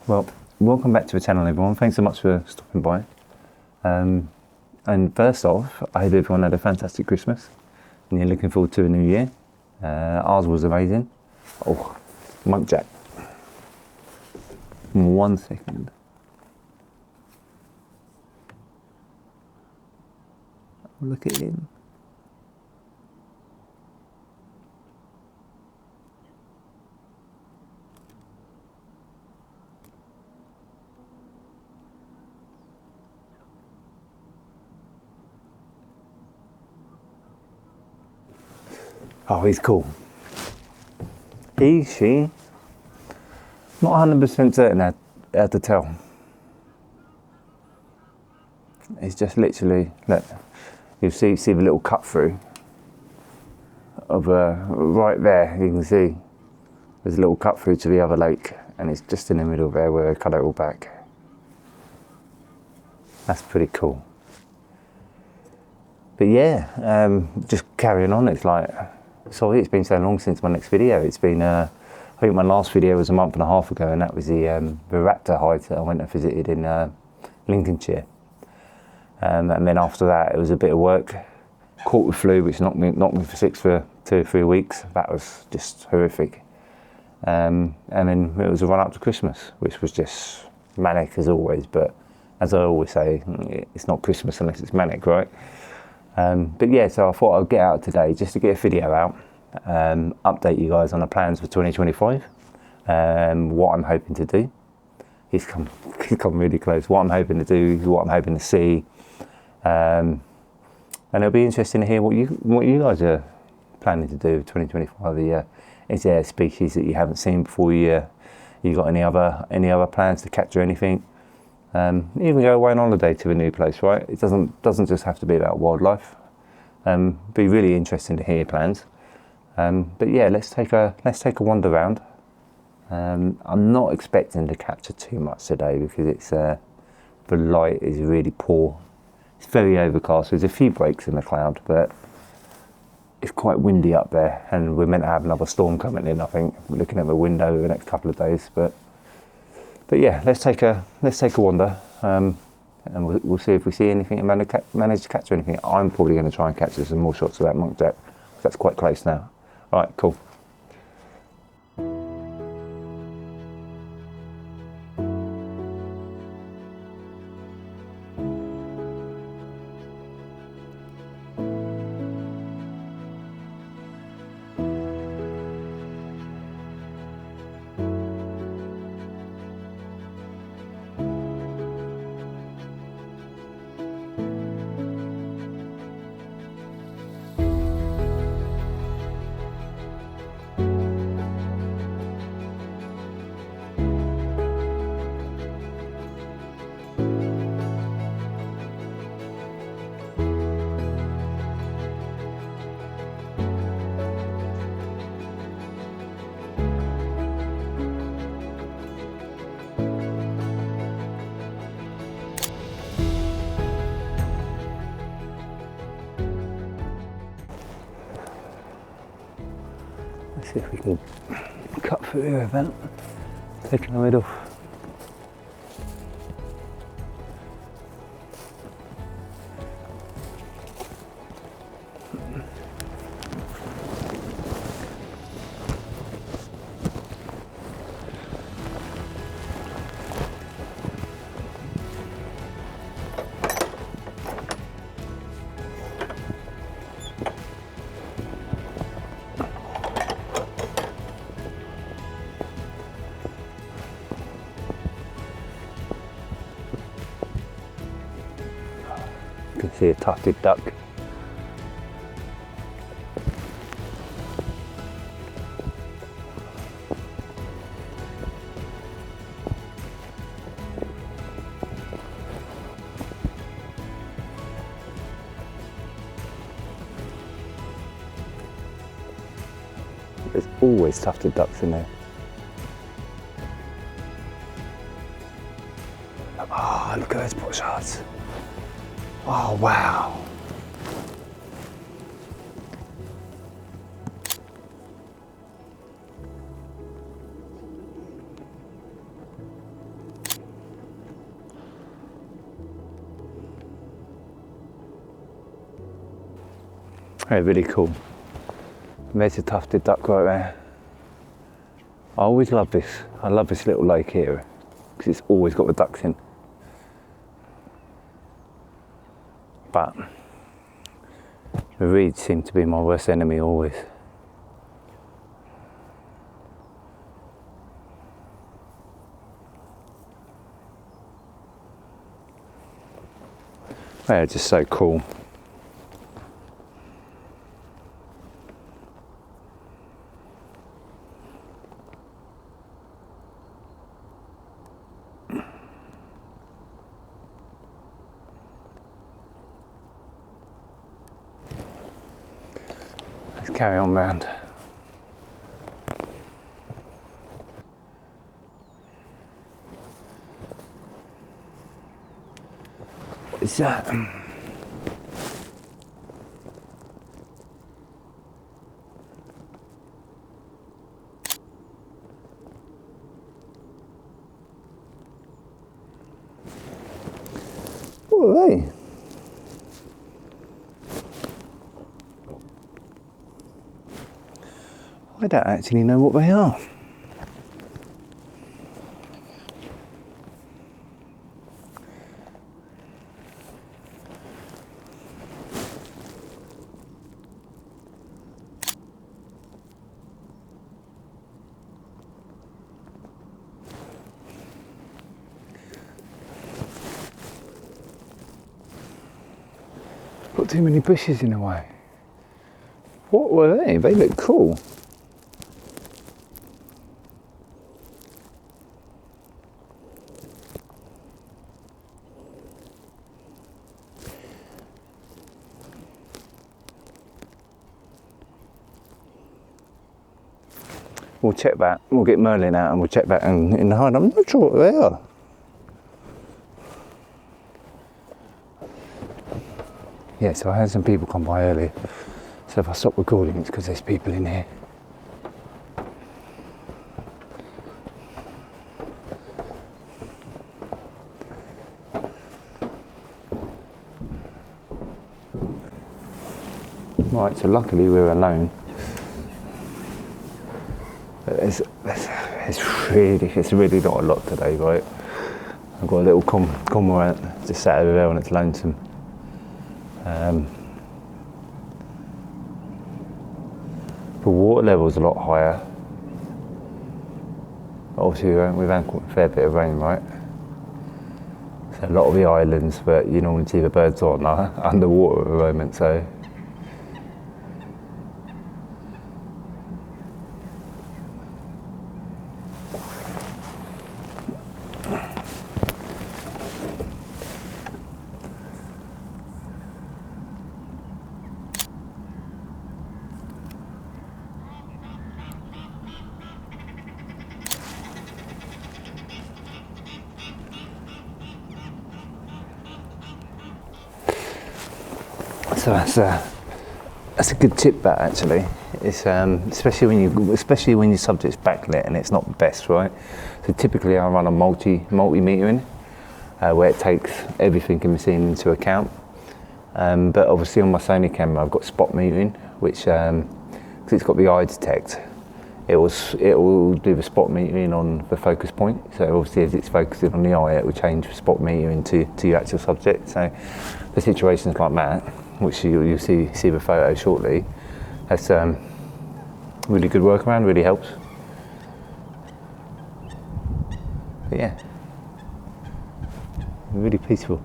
Well, welcome back to the channel, everyone. Thanks so much for stopping by. And first off, I hope everyone had a fantastic Christmas and you're looking forward to a new year. Ours was amazing. Oh, Mic jack. 1 second. Look at him. Oh, he's cool. She, not 100% certain how to tell. It's just literally, look, you see the little cut through of right there. You can see there's a little cut through to the other lake, and it's just in the middle there where I cut it all back. That's pretty cool. But yeah, just carrying on. It's like, sorry, it's been so long since my next video. It's been, I think my last video was a month and a half ago, and that was the raptor hide that I went and visited in Lincolnshire. And then after that, it was a bit of work. Caught with flu, which knocked me for 2 or 3 weeks. That was just horrific. And then it was a run up to Christmas, which was just manic as always. But as I always say, it's not Christmas unless it's manic, right? But yeah, so I thought I'd get out today just to get a video out, update you guys on the plans for 2025, what I'm hoping to do. He's come really close. What I'm hoping to do, what I'm hoping to see, and it'll be interesting to hear what you guys are planning to do with 2025. Is there a species that you haven't seen before? You got any other plans to capture anything? Even go away on holiday to a new place, right? It doesn't just have to be about wildlife. Be really interesting to hear plans. But yeah, let's take a wander around. I'm not expecting to capture too much today because it's the light is really poor. It's very overcast. There's a few breaks in the cloud, but it's quite windy up there, and we're meant to have another storm coming in. I think we're looking at the window over the next couple of days, but yeah, let's take a wander, and we'll see if we see anything and manage to capture anything. I'm probably going to try and capture some more shots of that Mic jack. That's quite close now. All right, cool. Let's see if we can cut through here a bit, taking the lid off. You can see a tufted duck. There's always tufted ducks in there. Oh, look at those pot shots. Oh, wow. They're really cool. And there's a tufted duck right there. I always love this. I love this little lake here because it's always got the ducks in. But the reeds seem to be my worst enemy always. They're just so cool. Let's carry on round. What is that? What are they? I don't actually know what they are. Got too many bushes in the way. What were they? They look cool. We'll check that. We'll get Merlin out and we'll check that in the hide. I'm not sure what they are. Yeah, so I had some people come by earlier. So if I stop recording, it's because there's people in here. Right, so luckily we're alone. It's really not a lot today, right? I've got a little cormorant just sat over there and it's lonesome. The water level's a lot higher. Obviously we've had quite a fair bit of rain, right? So a lot of the islands that you normally see the birds on are underwater at the moment, so. So that's a good tip, that actually. It's especially when your subject's backlit and it's not the best, right? So typically I run a multi-metering where it takes everything in the scene into account. But obviously on my Sony camera I've got spot metering, which because it's got the eye detect, it will do the spot metering on the focus point. So obviously as it's focusing on the eye, it will change the spot metering to your actual subject. So the situations like that, which you'll see the photo shortly, that's really good workaround, really helps. But yeah, really peaceful.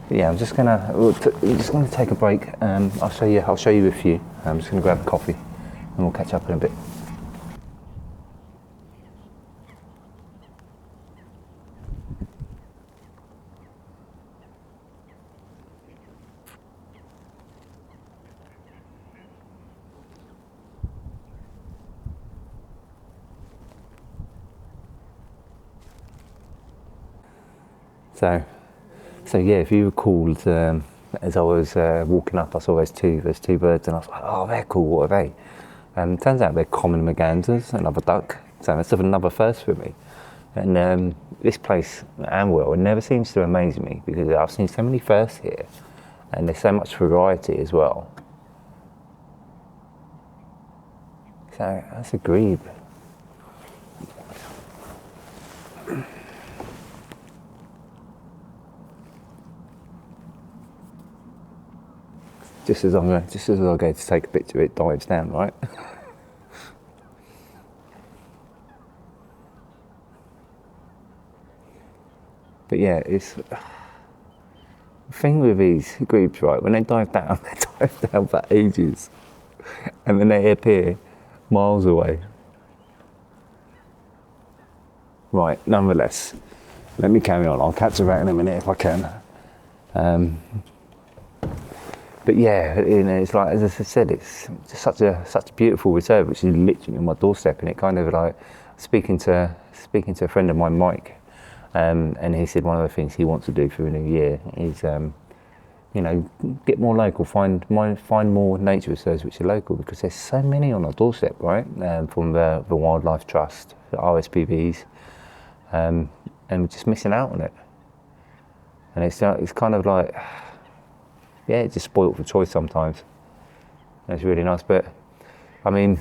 But yeah, we're just gonna take a break. I'll show you a few. I'm just gonna grab a coffee and we'll catch up in a bit. So yeah, if you recalled, as I was walking up, I saw there's two birds, and I was like, oh, they're cool. What are they? Turns out they're Common Mergansers, another duck. So that's another first for me. And this place, Amwell, it never seems to amaze me because I've seen so many firsts here, and there's so much variety as well. So that's a grebe. Just as I go to take a picture, it dives down, right? But yeah, it's the thing with these grebes, right? When they dive down, they dive down for ages, and then they appear miles away. Right, nonetheless, let me carry on. I'll catch her out in a minute if I can. But yeah, you know, it's like, as I said, it's just such a beautiful reserve, which is literally on my doorstep, and it kind of like speaking to a friend of mine, Mike, and he said one of the things he wants to do for the new year is, you know, get more local, find more nature reserves which are local, because there's so many on our doorstep, right? From the Wildlife Trust, the RSPBs, and we're just missing out on it. And it's kind of like, yeah, it's just spoiled for choice sometimes. It's really nice, but I mean,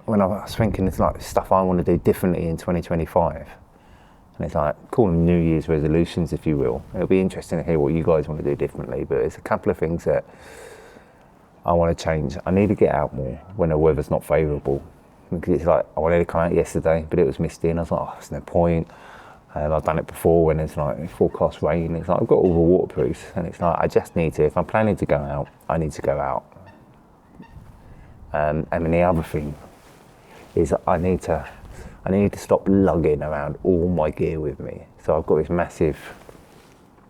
when I was thinking, it's like stuff I want to do differently in 2025, and it's like calling New Year's resolutions, if you will. It'll be interesting to hear what you guys want to do differently, but it's a couple of things that I want to change. I need to get out more when the weather's not favourable, because it's like, I wanted to come out yesterday, but it was misty, and I was like, oh, there's no point. I've done it before when it's like forecast rain. It's like, I've got all the waterproofs, and it's like, I just need to, if I'm planning to go out, I need to go out. And then the other thing is I need to stop lugging around all my gear with me. So I've got this massive,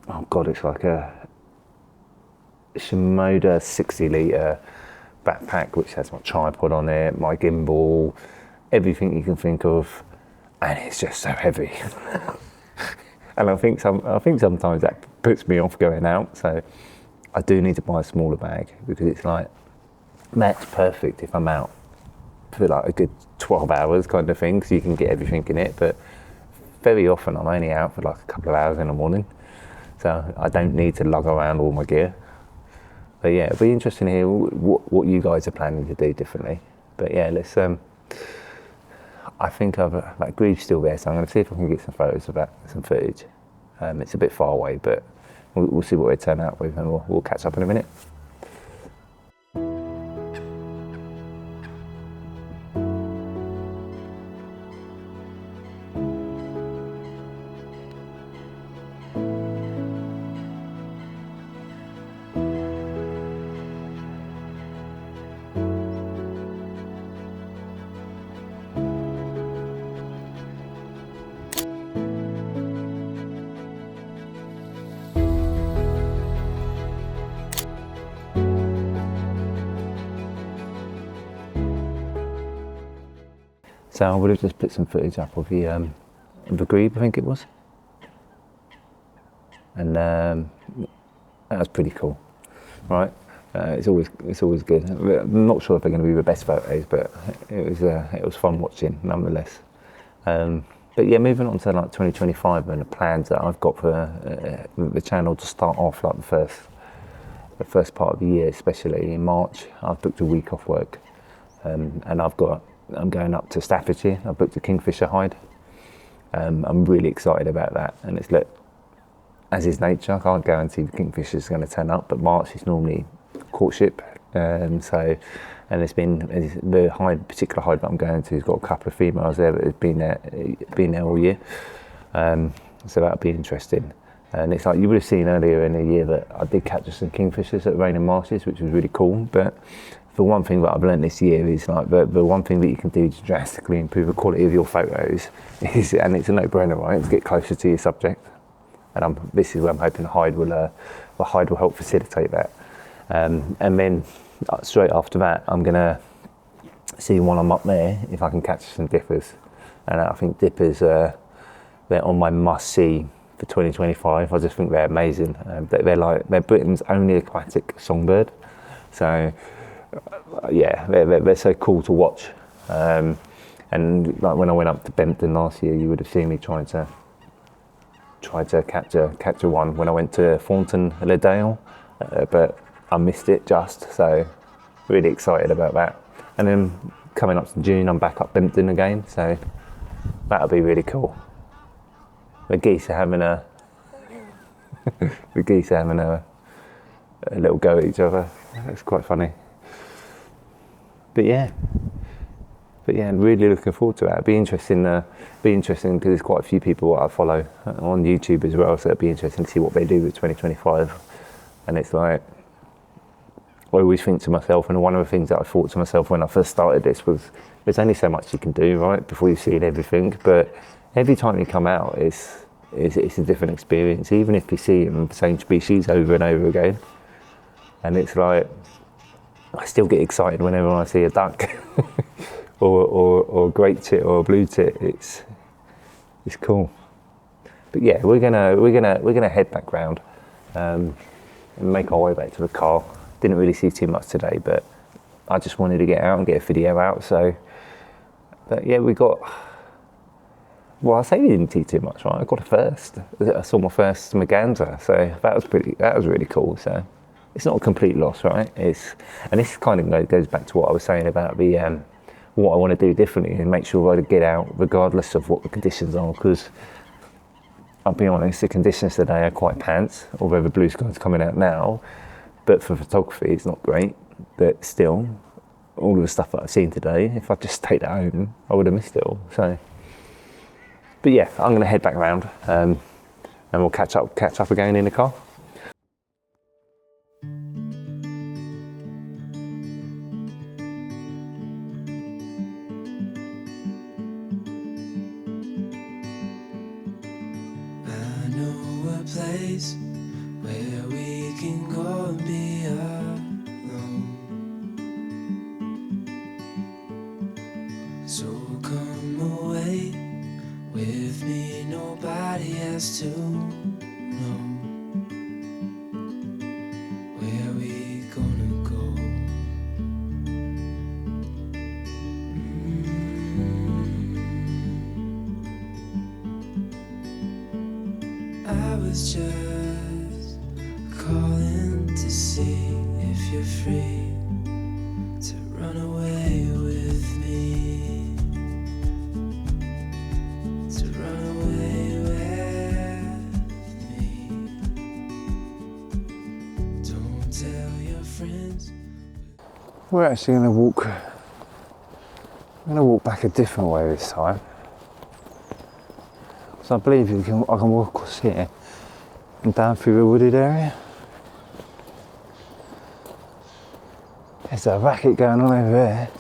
oh God, it's like a Shimoda 60-litre backpack, which has my tripod on it, my gimbal, everything you can think of. And it's just so heavy. And I think sometimes that puts me off going out. So I do need to buy a smaller bag, because it's like, that's perfect if I'm out for like a good 12 hours kind of thing, so you can get everything in it. But very often I'm only out for like a couple of hours in the morning, so I don't need to lug around all my gear. But yeah, it'll be interesting to hear what you guys are planning to do differently. But yeah, let's I think that grebe's still there, so I'm going to see if I can get some photos of that, some footage. It's a bit far away, but we'll see what they turn out with, and we'll catch up in a minute. So I would have just put some footage up of the grebe, I think it was, and that was pretty cool, right? It's always good. I'm not sure if they're going to be the best photos, but it was fun watching nonetheless. But yeah, moving on to like 2025 and the plans that I've got for the channel to start off, like the first part of the year, especially in March. I've booked a week off work, and I'm going up to Staffordshire. I've booked a kingfisher hide. I'm really excited about that, and it's as is nature, I can't guarantee the kingfisher's going to turn up, but March is normally courtship, and the particular hide that I'm going to has got a couple of females there that have been there all year, so that'll be interesting. And it's like, you would have seen earlier in the year that I did catch some kingfishers at Rain and Marshes, which was really cool. But the one thing that I've learned this year is like the one thing that you can do to drastically improve the quality of your photos is, and it's a no-brainer, right, to get closer to your subject. And this is where I'm hoping the hide will help facilitate that. And then straight after that, I'm gonna see when I'm up there if I can catch some dippers. And I think dippers they're on my must-see for 2025. I just think they're amazing. They're Britain's only aquatic songbird. So yeah, they're so cool to watch. And like when I went up to Bempton last year, you would have seen me try to catch a one when I went to Thornton Ledale, but I missed it just. So really excited about that. and then coming up to June, I'm back up Bempton again, so that'll be really cool. The geese are having a a little go at each other. It's quite funny. But yeah, really looking forward to it. It'll be interesting because there's quite a few people I follow on YouTube as well, so it'll be interesting to see what they do with 2025. And it's like, I always think to myself, and one of the things that I thought to myself when I first started this was, there's only so much you can do, right, before you've seen everything. But every time you come out, it's a different experience, even if you see the same species over and over again. And it's like, I still get excited whenever I see a duck or a great tit or a blue tit. It's cool. But yeah, we're gonna head back round and make our way back to the car. Didn't really see too much today, but I just wanted to get out and get a video out. So, but yeah, well, I say we didn't see too much, right? I got a first. I saw my first Merganser, so that was really cool. So it's not a complete loss, right? And this kind of goes back to what I was saying about the what I want to do differently and make sure I get out regardless of what the conditions are. Because I'll be honest, the conditions today are quite pants, although the blue sky's coming out now. But for photography, it's not great. But still, all of the stuff that I've seen today, if I just stayed at home, I would have missed it all. So, but yeah, I'm going to head back round and we'll catch up again in the car. I know a place where we can go and be alone. So come away with me, nobody has to know where we gonna go. I was just calling to see if you're free to run away with me, to run away with me. Don't tell your friends. We're actually going to walk back a different way this time. So I believe I can walk across here and down through the wooded area. There's a racket going on over there.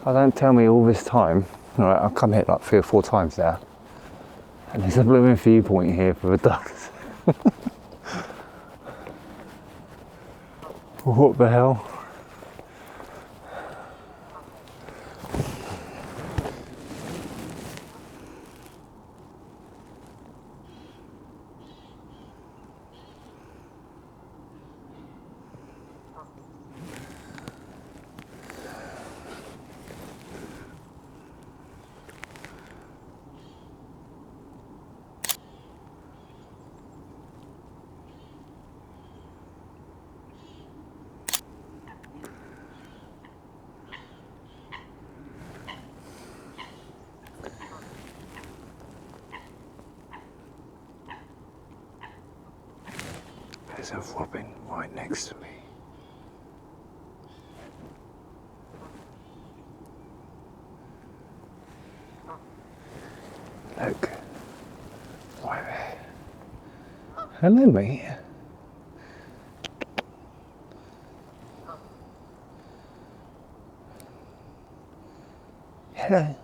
Don't tell me all this time. Alright, I've come here like 3 or 4 times now. And there's a blooming viewpoint here for the ducks. What the hell? There's a robin right next to me. Look, right there. Hello, mate. Hello.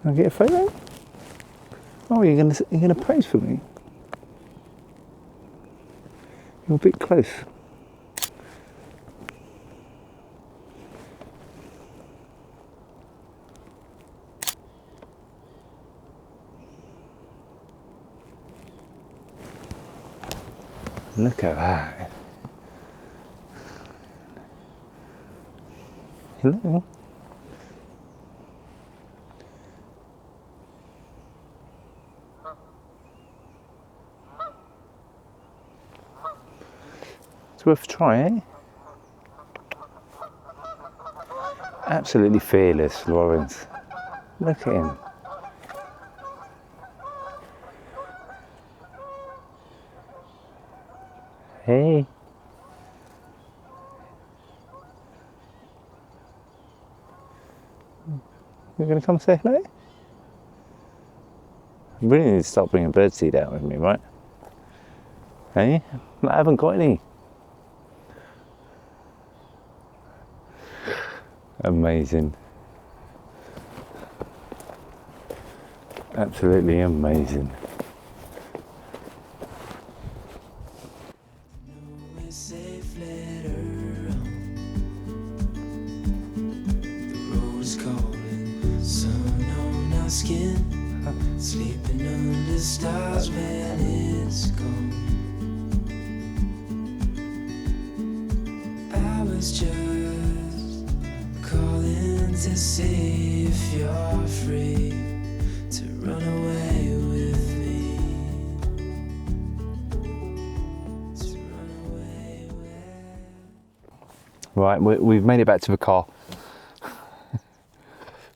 Can I get a photo? Oh, you're gonna pose for me? You're a bit close. Look at that. Hello. It's worth a try, eh? Absolutely fearless, Lawrence. Look at him. Hey. You're going to come say hello? I really need to start bringing birdseed out with me, right? Hey? I haven't got any. Amazing. Absolutely amazing. Sleeping under stars when it's gone. I was just calling to see if you're free to run away with me. To run away with. Right, we've made it back to the car.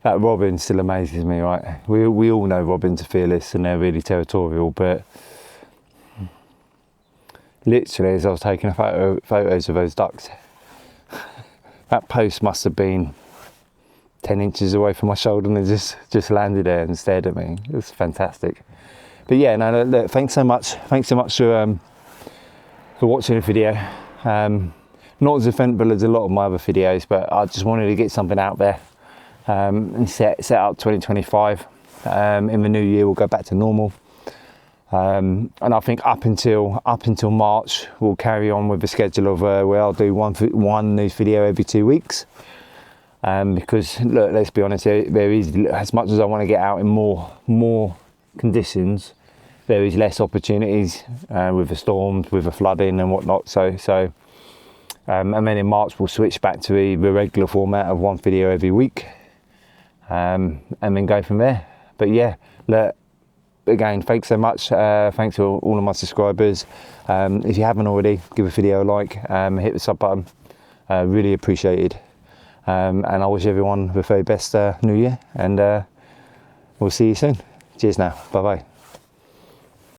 That robin still amazes me, right? We all know robins are fearless and they're really territorial, but literally as I was taking photos of those ducks, that post must have been 10 inches away from my shoulder and it just landed there and stared at me. It was fantastic. But yeah, no, look, thanks so much for watching the video. Not as eventful as a lot of my other videos, but I just wanted to get something out there. And set up 2025. In the new year we'll go back to normal, and I think up until March we'll carry on with the schedule of where I'll do one news video every 2 weeks, because look, let's be honest, there is, as much as I want to get out in more conditions, there is less opportunities with the storms, with the flooding and whatnot, so and then in March we'll switch back to the regular format of one video every week. And then go from there. But yeah, look, again, thanks so much. Thanks to all of my subscribers. If you haven't already, give a video a like, hit the sub button. Really appreciated. And I wish everyone the very best new year, and we'll see you soon. Cheers now. Bye bye.